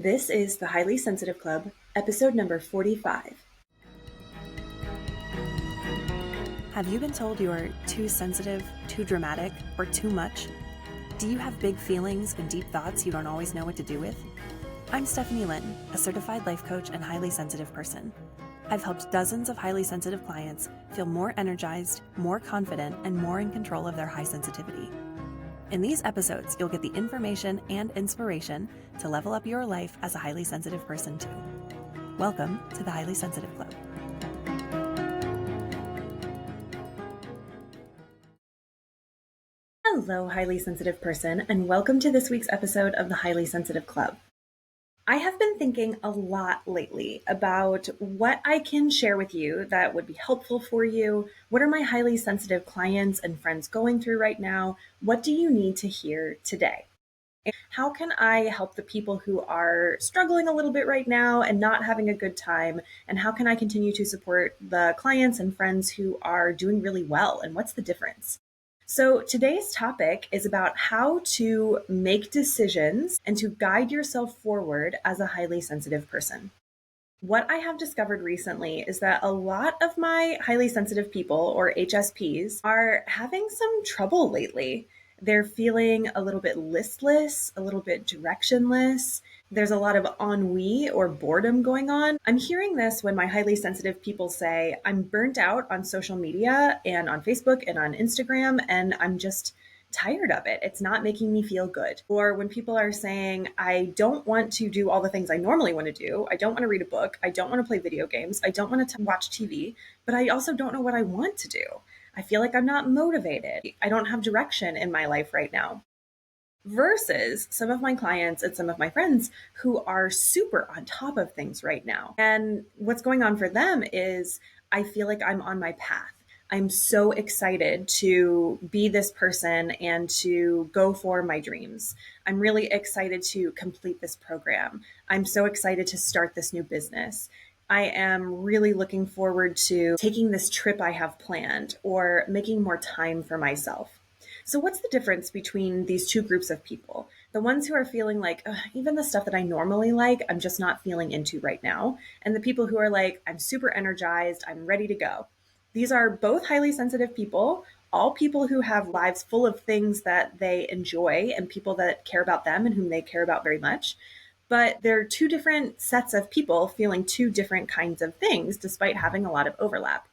This is the Highly Sensitive Club, episode number 45. Have you been told you're too sensitive, too dramatic, or too much? Do you have big feelings and deep thoughts you don't always know what to do with? I'm Stephanie Linn, a certified life coach and highly sensitive person. I've helped dozens of highly sensitive clients feel more energized, more confident, and more in control of their high sensitivity. In these episodes, you'll get the information and inspiration to level up your life as a highly sensitive person too. Welcome to the Highly Sensitive Club. Hello, highly sensitive person, and welcome to this week's episode of the Highly Sensitive Club. I have been thinking a lot lately about what I can share with you that would be helpful for you. What are my highly sensitive clients and friends going through right now? What do you need to hear today? How can I help the people who are struggling a little bit right now and not having a good time? And how can I continue to support the clients and friends who are doing really well? And what's the difference? So today's topic is about how to make decisions and to guide yourself forward as a highly sensitive person. What I have discovered recently is that a lot of my highly sensitive people, or HSPs, are having some trouble lately. They're feeling a little bit listless, a little bit directionless. There's a lot of ennui or boredom going on. I'm hearing this when my highly sensitive people say, I'm burnt out on social media and on Facebook and on Instagram, and I'm just tired of it. It's not making me feel good. Or when people are saying, I don't want to do all the things I normally want to do. I don't want to read a book. I don't want to play video games. I don't want to watch TV, but I also don't know what I want to do. I feel like I'm not motivated. I don't have direction in my life right now. Versus some of my clients and some of my friends who are super on top of things right now. And what's going on for them is I feel like I'm on my path. I'm so excited to be this person and to go for my dreams. I'm really excited to complete this program. I'm so excited to start this new business. I am really looking forward to taking this trip I have planned or making more time for myself. So what's the difference between these two groups of people? The ones who are feeling like, even the stuff that I normally like, I'm just not feeling into right now. And the people who are like, I'm super energized, I'm ready to go. These are both highly sensitive people, all people who have lives full of things that they enjoy and people that care about them and whom they care about very much. But they're two different sets of people feeling two different kinds of things despite having a lot of overlap.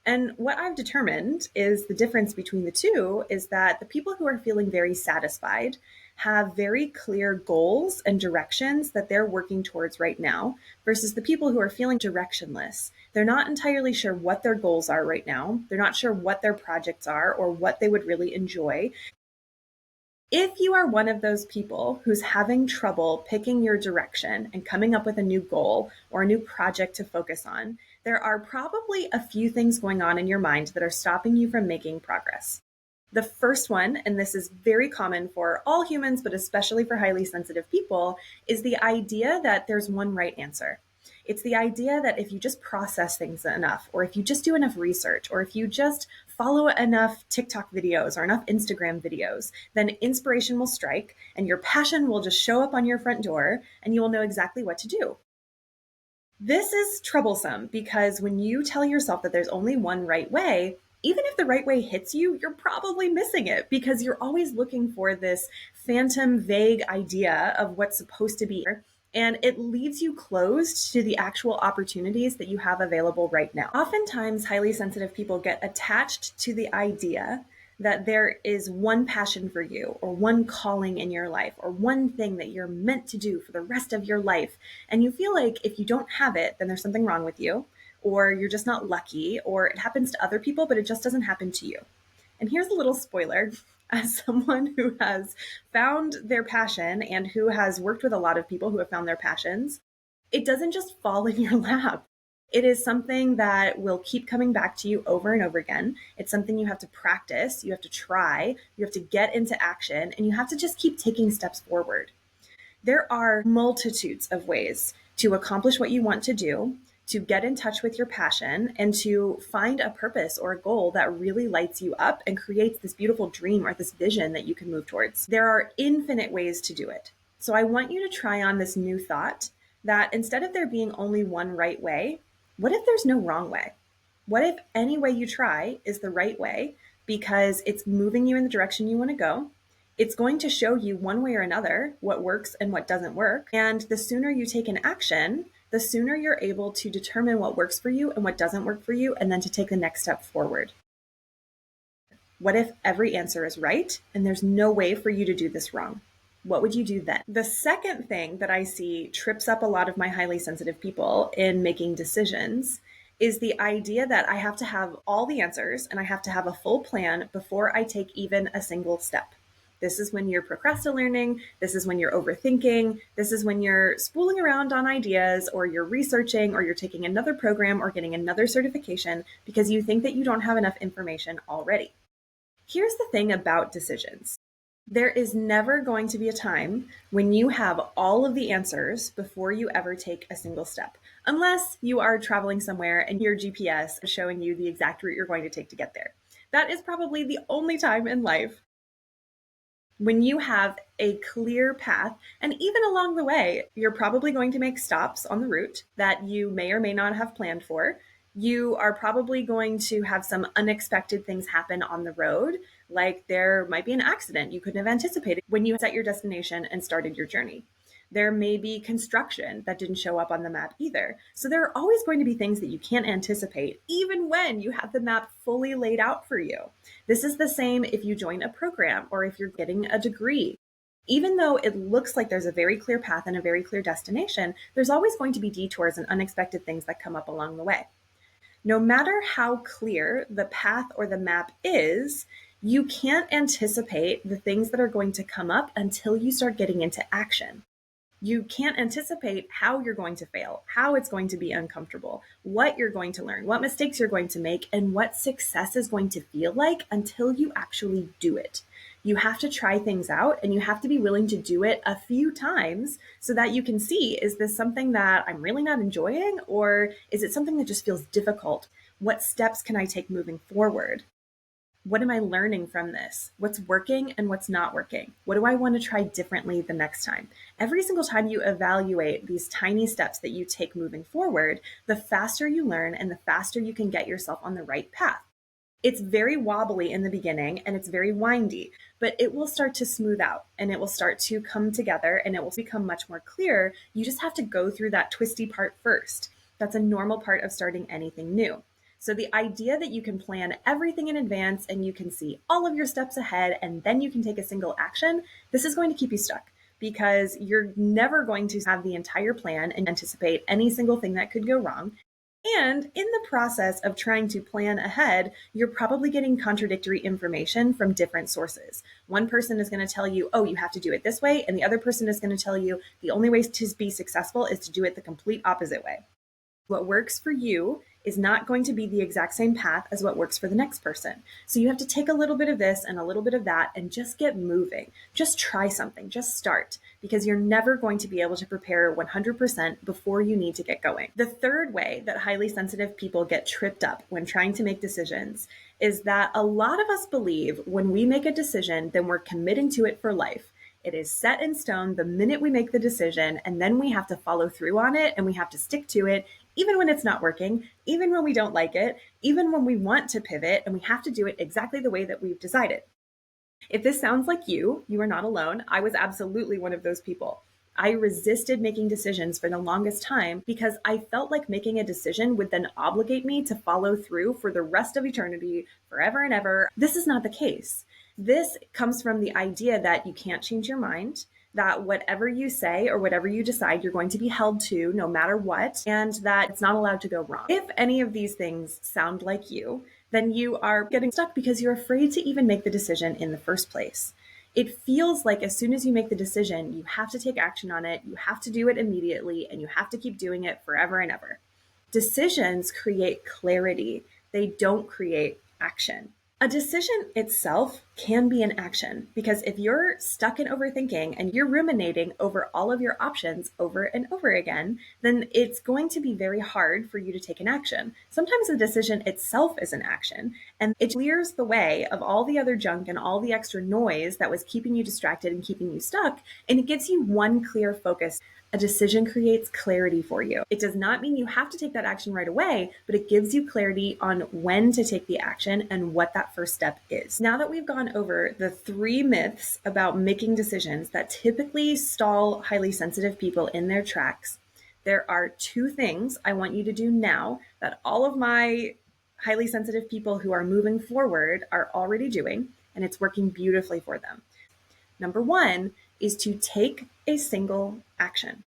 And what I've determined is the difference between the two is that the people who are feeling very satisfied have very clear goals and directions that they're working towards right now versus the people who are feeling directionless. They're not entirely sure what their goals are right now. They're not sure what their projects are or what they would really enjoy. If you are one of those people who's having trouble picking your direction and coming up with a new goal or a new project to focus on, there are probably a few things going on in your mind that are stopping you from making progress. The first one, and this is very common for all humans, but especially for highly sensitive people, is the idea that there's one right answer. It's the idea that if you just process things enough, or if you just do enough research, or if you just follow enough TikTok videos or enough Instagram videos, then inspiration will strike and your passion will just show up on your front door and you will know exactly what to do. This is troublesome because when you tell yourself that there's only one right way, even if the right way hits you, you're probably missing it because you're always looking for this phantom, vague idea of what's supposed to be. And it leaves you closed to the actual opportunities that you have available right now. Oftentimes, highly sensitive people get attached to the idea that there is one passion for you or one calling in your life or one thing that you're meant to do for the rest of your life. And you feel like if you don't have it, then there's something wrong with you, or you're just not lucky, or it happens to other people, but it just doesn't happen to you. And here's a little spoiler. As someone who has found their passion and who has worked with a lot of people who have found their passions, it doesn't just fall in your lap. It is something that will keep coming back to you over and over again. It's something you have to practice, you have to try, you have to get into action, and you have to just keep taking steps forward. There are multitudes of ways to accomplish what you want to do, to get in touch with your passion, and to find a purpose or a goal that really lights you up and creates this beautiful dream or this vision that you can move towards. There are infinite ways to do it. So I want you to try on this new thought that instead of there being only one right way, what if there's no wrong way? What if any way you try is the right way because it's moving you in the direction you want to go? It's going to show you one way or another what works and what doesn't work. And the sooner you take an action, the sooner you're able to determine what works for you and what doesn't work for you, and then to take the next step forward. What if every answer is right and there's no way for you to do this wrong? What would you do then? The second thing that I see trips up a lot of my highly sensitive people in making decisions is the idea that I have to have all the answers and I have to have a full plan before I take even a single step. This is when you're procrastinating. This is when you're overthinking. This is when you're spooling around on ideas, or you're researching, or you're taking another program or getting another certification because you think that you don't have enough information already. Here's the thing about decisions. There is never going to be a time when you have all of the answers before you ever take a single step, unless you are traveling somewhere and your GPS is showing you the exact route you're going to take to get there. That is probably the only time in life when you have a clear path, and even along the way, you're probably going to make stops on the route that you may or may not have planned for. You are probably going to have some unexpected things happen on the road, like there might be an accident you couldn't have anticipated when you set your destination and started your journey. There may be construction that didn't show up on the map either. So there are always going to be things that you can't anticipate, even when you have the map fully laid out for you. This is the same if you join a program or if you're getting a degree. Even though it looks like there's a very clear path and a very clear destination, there's always going to be detours and unexpected things that come up along the way. No matter how clear the path or the map is, you can't anticipate the things that are going to come up until you start getting into action. You can't anticipate how you're going to fail, how it's going to be uncomfortable, what you're going to learn, what mistakes you're going to make, and what success is going to feel like until you actually do it. You have to try things out, and you have to be willing to do it a few times so that you can see, is this something that I'm really not enjoying, or is it something that just feels difficult? What steps can I take moving forward? What am I learning from this? What's working and what's not working? What do I want to try differently the next time? Every single time you evaluate these tiny steps that you take moving forward, the faster you learn and the faster you can get yourself on the right path. It's very wobbly in the beginning and it's very windy, but it will start to smooth out and it will start to come together and it will become much more clear. You just have to go through that twisty part first. That's a normal part of starting anything new. So the idea that you can plan everything in advance and you can see all of your steps ahead and then you can take a single action, this is going to keep you stuck because you're never going to have the entire plan and anticipate any single thing that could go wrong. And in the process of trying to plan ahead, you're probably getting contradictory information from different sources. One person is going to tell you, oh, you have to do it this way. And the other person is going to tell you the only way to be successful is to do it the complete opposite way. What works for you is not going to be the exact same path as what works for the next person. So you have to take a little bit of this and a little bit of that and just get moving. Just try something, just start, because you're never going to be able to prepare 100% before you need to get going. The third way that highly sensitive people get tripped up when trying to make decisions is that a lot of us believe when we make a decision, then we're committing to it for life. It is set in stone the minute we make the decision, and then we have to follow through on it and we have to stick to it, even when it's not working, even when we don't like it, even when we want to pivot, and we have to do it exactly the way that we've decided. If this sounds like you are not alone. I was absolutely one of those people. I resisted making decisions for the longest time because I felt like making a decision would then obligate me to follow through for the rest of eternity, forever and ever. This is not the case. This comes from the idea that you can't change your mind, that whatever you say or whatever you decide, you're going to be held to no matter what, and that it's not allowed to go wrong. If any of these things sound like you, then you are getting stuck because you're afraid to even make the decision in the first place. It feels like as soon as you make the decision, you have to take action on it, you have to do it immediately, and you have to keep doing it forever and ever. Decisions create clarity. They don't create action. A decision itself can be an action because if you're stuck in overthinking and you're ruminating over all of your options over and over again, then it's going to be very hard for you to take an action. Sometimes the decision itself is an action and it clears the way of all the other junk and all the extra noise that was keeping you distracted and keeping you stuck, and it gives you one clear focus. A decision creates clarity for you. It does not mean you have to take that action right away, but it gives you clarity on when to take the action and what that first step is. Now that we've gone over the 3 myths about making decisions that typically stall highly sensitive people in their tracks, there are 2 things I want you to do now that all of my highly sensitive people who are moving forward are already doing, and it's working beautifully for them. Number 1 is to take a single action.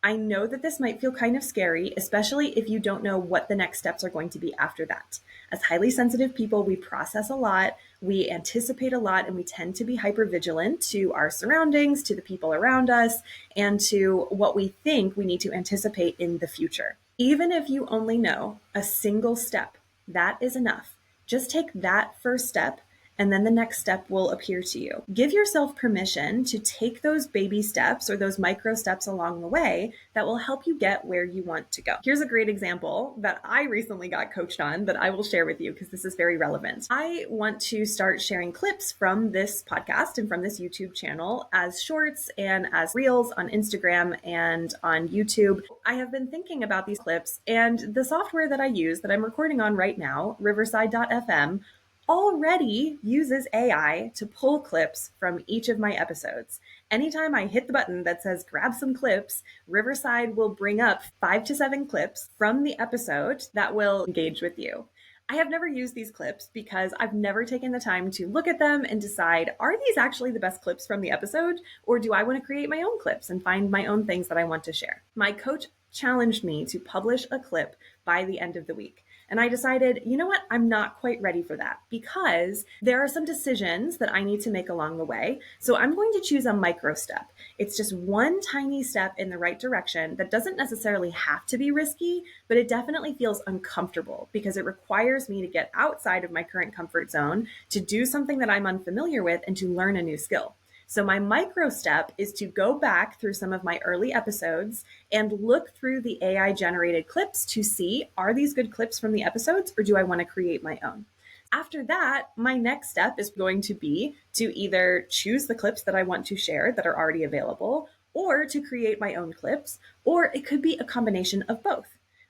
I know that this might feel kind of scary, especially if you don't know what the next steps are going to be after that. As highly sensitive people, we process a lot, we anticipate a lot, and we tend to be hypervigilant to our surroundings, to the people around us, and to what we think we need to anticipate in the future. Even if you only know a single step, that is enough. Just take that first step, and then the next step will appear to you. Give yourself permission to take those baby steps or those micro steps along the way that will help you get where you want to go. Here's a great example that I recently got coached on that I will share with you because this is very relevant. I want to start sharing clips from this podcast and from this YouTube channel as shorts and as reels on Instagram and on YouTube. I have been thinking about these clips, and the software that I use that I'm recording on right now, riverside.fm, already uses AI to pull clips from each of my episodes. Anytime I hit the button that says grab some clips, Riverside will bring up 5 to 7 clips from the episode that will engage with you. I have never used these clips because I've never taken the time to look at them and decide, are these actually the best clips from the episode? Or do I want to create my own clips and find my own things that I want to share? My coach challenged me to publish a clip by the end of the week. And I decided, you know what, I'm not quite ready for that because there are some decisions that I need to make along the way. So I'm going to choose a micro step. It's just one tiny step in the right direction that doesn't necessarily have to be risky, but it definitely feels uncomfortable because it requires me to get outside of my current comfort zone, to do something that I'm unfamiliar with, and to learn a new skill. So my micro step is to go back through some of my early episodes and look through the AI generated clips to see, are these good clips from the episodes or do I want to create my own? After that, my next step is going to be to either choose the clips that I want to share that are already available, or to create my own clips, or it could be a combination of both.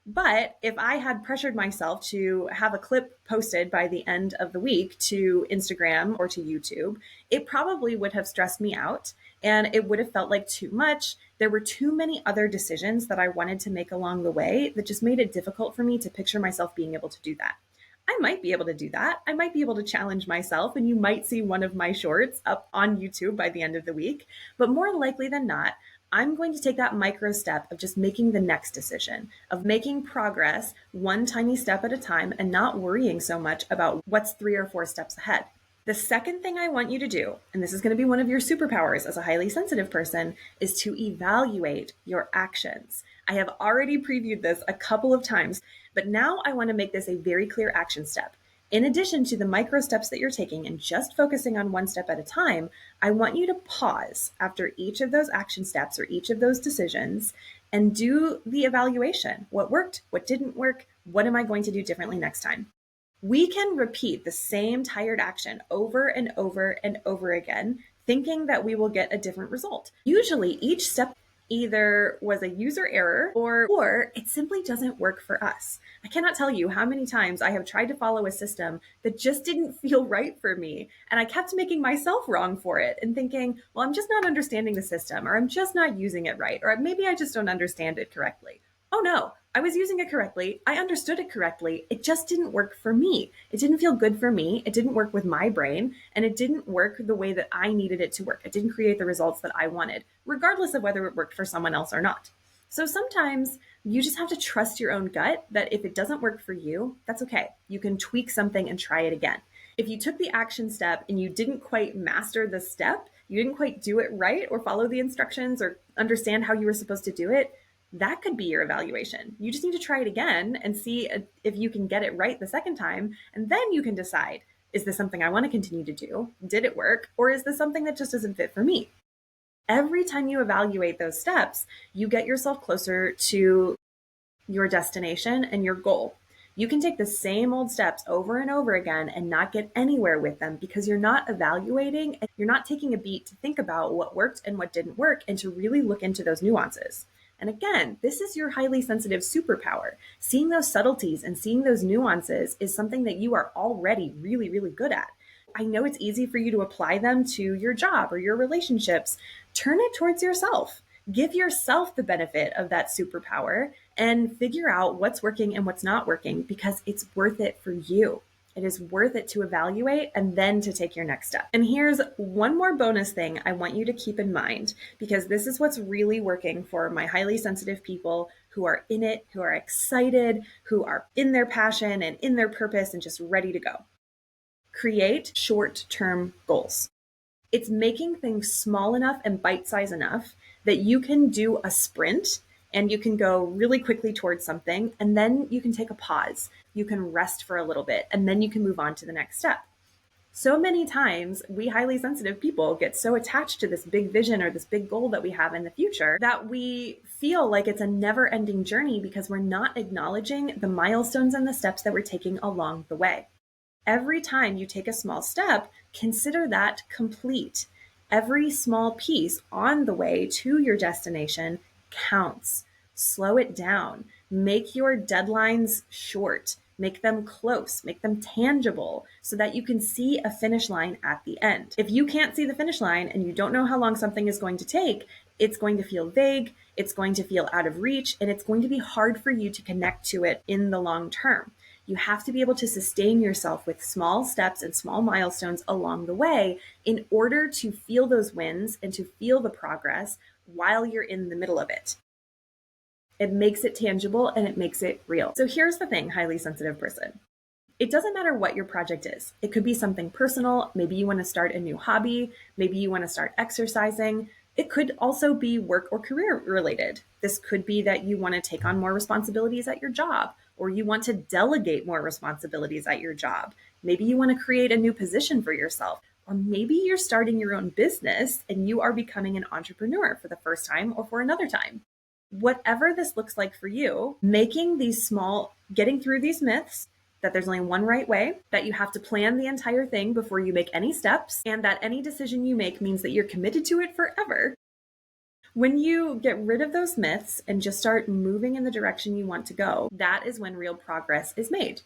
But if I had pressured myself to have a clip posted by the end of the week to Instagram or to YouTube, it probably would have stressed me out and it would have felt like too much. There were too many other decisions that I wanted to make along the way that just made it difficult for me to picture myself being able to do that. I might be able to do that. I might be able to challenge myself, and you might see one of my shorts up on YouTube by the end of the week. But more likely than not, I'm going to take that micro step of just making the next decision, of making progress one tiny step at a time and not worrying so much about what's 3 or 4 steps ahead. The second thing I want you to do, and this is going to be one of your superpowers as a highly sensitive person, is to evaluate your actions. I have already previewed this a couple of times, but now I want to make this a very clear action step. In addition to the micro steps that you're taking and just focusing on one step at a time, I want you to pause after each of those action steps or each of those decisions and do the evaluation. What worked? What didn't work? What am I going to do differently next time? We can repeat the same tired action over and over and over again, thinking that we will get a different result. Usually each step either was a user error or it simply doesn't work for us. I cannot tell you how many times I have tried to follow a system that just didn't feel right for me. And I kept making myself wrong for it and thinking, well, I'm just not understanding the system, or I'm just not using it right, or maybe I just don't understand it correctly. Oh no, I was using it correctly. I understood it correctly. It just didn't work for me. It didn't feel good for me. It didn't work with my brain, and it didn't work the way that I needed it to work. It didn't create the results that I wanted, regardless of whether it worked for someone else or not. So sometimes you just have to trust your own gut that if it doesn't work for you, that's okay. You can tweak something and try it again. If you took the action step and you didn't quite master the step, you didn't quite do it right or follow the instructions or understand how you were supposed to do it, that could be your evaluation. You just need to try it again and see if you can get it right the second time, and then you can decide, Is this something I want to continue to do? Did it work? Or is this something that just doesn't fit for me? Every time you evaluate those steps, you get yourself closer to your destination and your goal. You can take the same old steps over and over again and not get anywhere with them because you're not evaluating and you're not taking a beat to think about what worked and what didn't work and to really look into those nuances. And again, this is your highly sensitive superpower. Seeing those subtleties and seeing those nuances is something that you are already really, really good at. I know it's easy for you to apply them to your job or your relationships. Turn it towards yourself. Give yourself the benefit of that superpower and figure out what's working and what's not working because it's worth it for you. It is worth it to evaluate and then to take your next step. And here's one more bonus thing I want you to keep in mind because this is what's really working for my highly sensitive people who are in it, who are excited, who are in their passion and in their purpose and just ready to go. Create short-term goals. It's making things small enough and bite-sized enough that you can do a sprint and you can go really quickly towards something, and then you can take a pause. You can rest for a little bit, and then you can move on to the next step. So many times, we highly sensitive people get so attached to this big vision or this big goal that we have in the future that we feel like it's a never-ending journey because we're not acknowledging the milestones and the steps that we're taking along the way. Every time you take a small step, consider that complete. Every small piece on the way to your destination counts. Slow it down. Make your deadlines short. Make them close. Make them tangible so that you can see a finish line at the end. If you can't see the finish line and you don't know how long something is going to take, it's going to feel vague, it's going to feel out of reach, and it's going to be hard for you to connect to it in the long term. You have to be able to sustain yourself with small steps and small milestones along the way in order to feel those wins and to feel the progress while you're in the middle of it. It makes it tangible and it makes it real. So here's the thing, highly sensitive person. It doesn't matter what your project is. It could be something personal. Maybe you want to start a new hobby. Maybe you want to start exercising. It could also be work or career related. This could be that you want to take on more responsibilities at your job, or you want to delegate more responsibilities at your job. Maybe you want to create a new position for yourself, or maybe you're starting your own business and you are becoming an entrepreneur for the first time or for another time. Whatever this looks like for you, making these small, getting through these myths, that there's only one right way, that you have to plan the entire thing before you make any steps, and that any decision you make means that you're committed to it forever. When you get rid of those myths and just start moving in the direction you want to go, that is when real progress is made.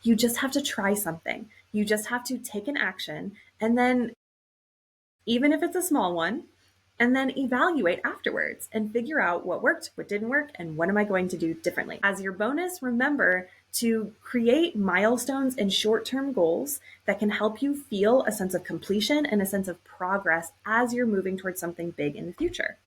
You just have to try something. You just have to take an action, and then, even if it's a small one, and then evaluate afterwards and figure out what worked, what didn't work, and what am I going to do differently. As your bonus, remember to create milestones and short-term goals that can help you feel a sense of completion and a sense of progress as you're moving towards something big in the future.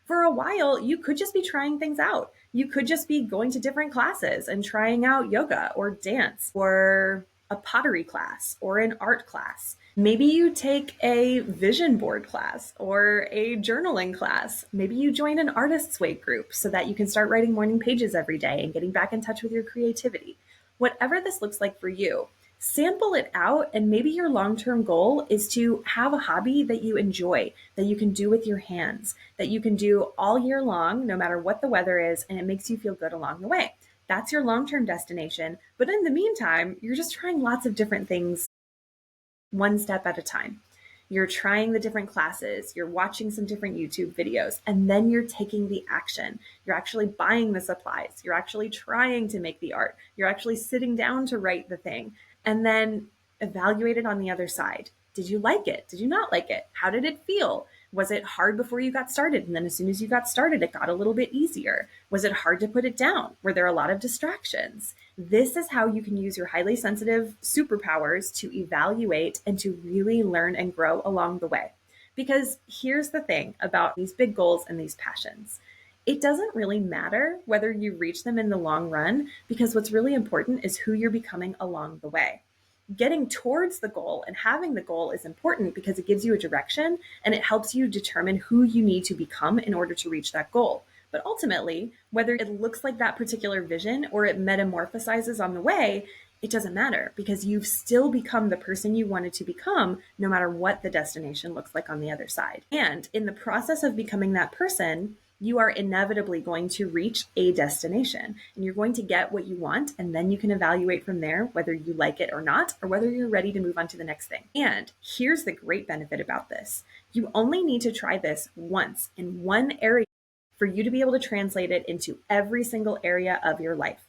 For a while, you could just be trying things out. You could just be going to different classes and trying out yoga or dance or a pottery class or an art class. Maybe you take a vision board class or a journaling class. Maybe you join an artist's way group so that you can start writing morning pages every day and getting back in touch with your creativity. Whatever this looks like for you, sample it out, and maybe your long-term goal is to have a hobby that you enjoy, that you can do with your hands, that you can do all year long, no matter what the weather is, and it makes you feel good along the way. That's your long-term destination. But in the meantime, you're just trying lots of different things one step at a time. You're trying the different classes, you're watching some different YouTube videos, and then you're taking the action. You're actually buying the supplies. You're actually trying to make the art. You're actually sitting down to write the thing, and then evaluate it on the other side. Did you like it? Did you not like it? How did it feel? Was it hard before you got started? And then as soon as you got started, it got a little bit easier. Was it hard to put it down? Were there a lot of distractions? This is how you can use your highly sensitive superpowers to evaluate and to really learn and grow along the way. Because here's the thing about these big goals and these passions. It doesn't really matter whether you reach them in the long run, because what's really important is who you're becoming along the way. Getting towards the goal and having the goal is important because it gives you a direction and it helps you determine who you need to become in order to reach that goal. But ultimately, whether it looks like that particular vision or it metamorphosizes on the way, it doesn't matter because you've still become the person you wanted to become, no matter what the destination looks like on the other side. And in the process of becoming that person, you are inevitably going to reach a destination and you're going to get what you want. And then you can evaluate from there whether you like it or not, or whether you're ready to move on to the next thing. And here's the great benefit about this. You only need to try this once in one area for you to be able to translate it into every single area of your life.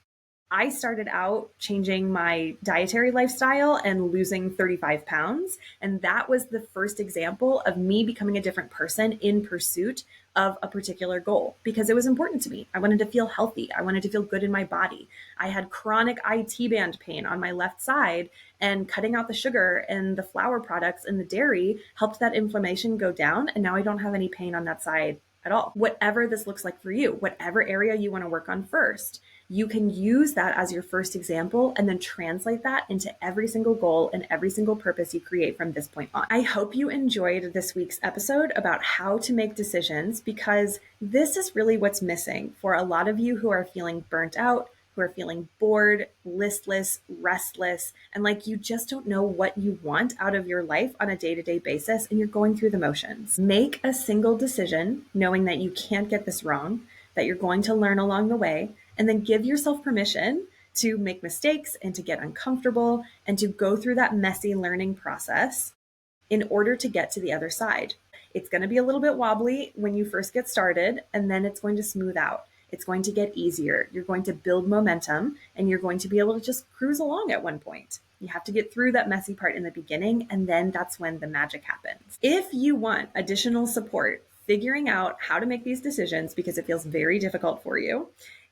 I started out changing my dietary lifestyle and losing 35 pounds. And that was the first example of me becoming a different person in pursuit of a particular goal because it was important to me. I wanted to feel healthy. I wanted to feel good in my body. I had chronic IT band pain on my left side, and cutting out the sugar and the flour products and the dairy helped that inflammation go down. And now I don't have any pain on that side at all. Whatever this looks like for you, whatever area you want to work on first, you can use that as your first example and then translate that into every single goal and every single purpose you create from this point on. I hope you enjoyed this week's episode about how to make decisions, because this is really what's missing for a lot of you who are feeling burnt out, who are feeling bored, listless, restless, and like you just don't know what you want out of your life on a day-to-day basis and you're going through the motions. Make a single decision knowing that you can't get this wrong, that you're going to learn along the way, and then give yourself permission to make mistakes and to get uncomfortable and to go through that messy learning process in order to get to the other side. It's going to be a little bit wobbly when you first get started, and then it's going to smooth out. It's going to get easier. You're going to build momentum, and you're going to be able to just cruise along at one point. You have to get through that messy part in the beginning, and then that's when the magic happens. If you want additional support figuring out how to make these decisions because it feels very difficult for you,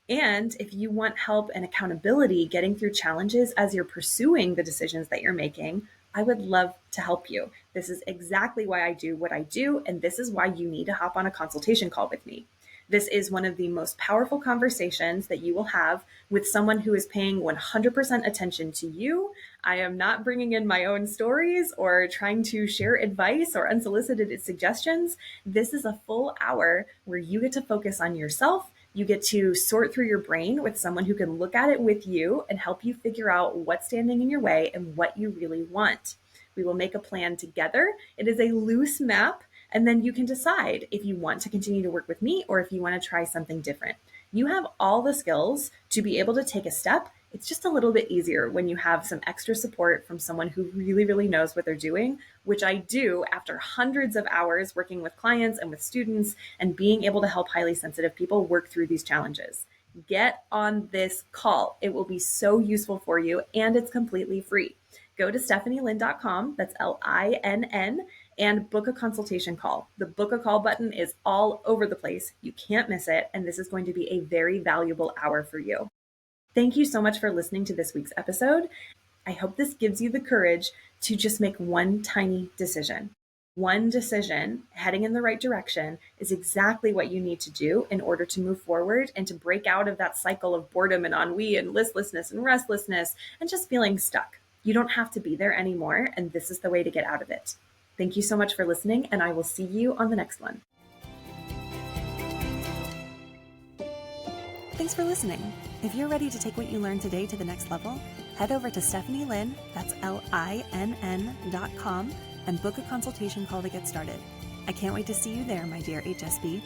and if you want help and accountability getting through challenges as you're pursuing the decisions that you're making, I would love to help you. This is exactly why I do what I do, and this is why you need to hop on a consultation call with me. This is one of the most powerful conversations that you will have with someone who is paying 100% attention to you. I am not bringing in my own stories or trying to share advice or unsolicited suggestions. This is a full hour where you get to focus on yourself. You get to sort through your brain with someone who can look at it with you and help you figure out what's standing in your way and what you really want. We will make a plan together. It is a loose map. And then you can decide if you want to continue to work with me or if you want to try something different. You have all the skills to be able to take a step. It's just a little bit easier when you have some extra support from someone who really, really knows what they're doing, which I do after hundreds of hours working with clients and with students and being able to help highly sensitive people work through these challenges. Get on this call. It will be so useful for you, and it's completely free. Go to stephanielynn.com, that's Linn, and book a consultation call. The book a call button is all over the place. You can't miss it, and this is going to be a very valuable hour for you. Thank you so much for listening to this week's episode. I hope this gives you the courage to just make one tiny decision. One decision heading in the right direction is exactly what you need to do in order to move forward and to break out of that cycle of boredom and ennui and listlessness and restlessness and just feeling stuck. You don't have to be there anymore, and this is the way to get out of it. Thank you so much for listening, and I will see you on the next one. Thanks for listening. If you're ready to take what you learned today to the next level, head over to stephanielynn, that's Linn.com, and book a consultation call to get started. I can't wait to see you there, my dear HSP.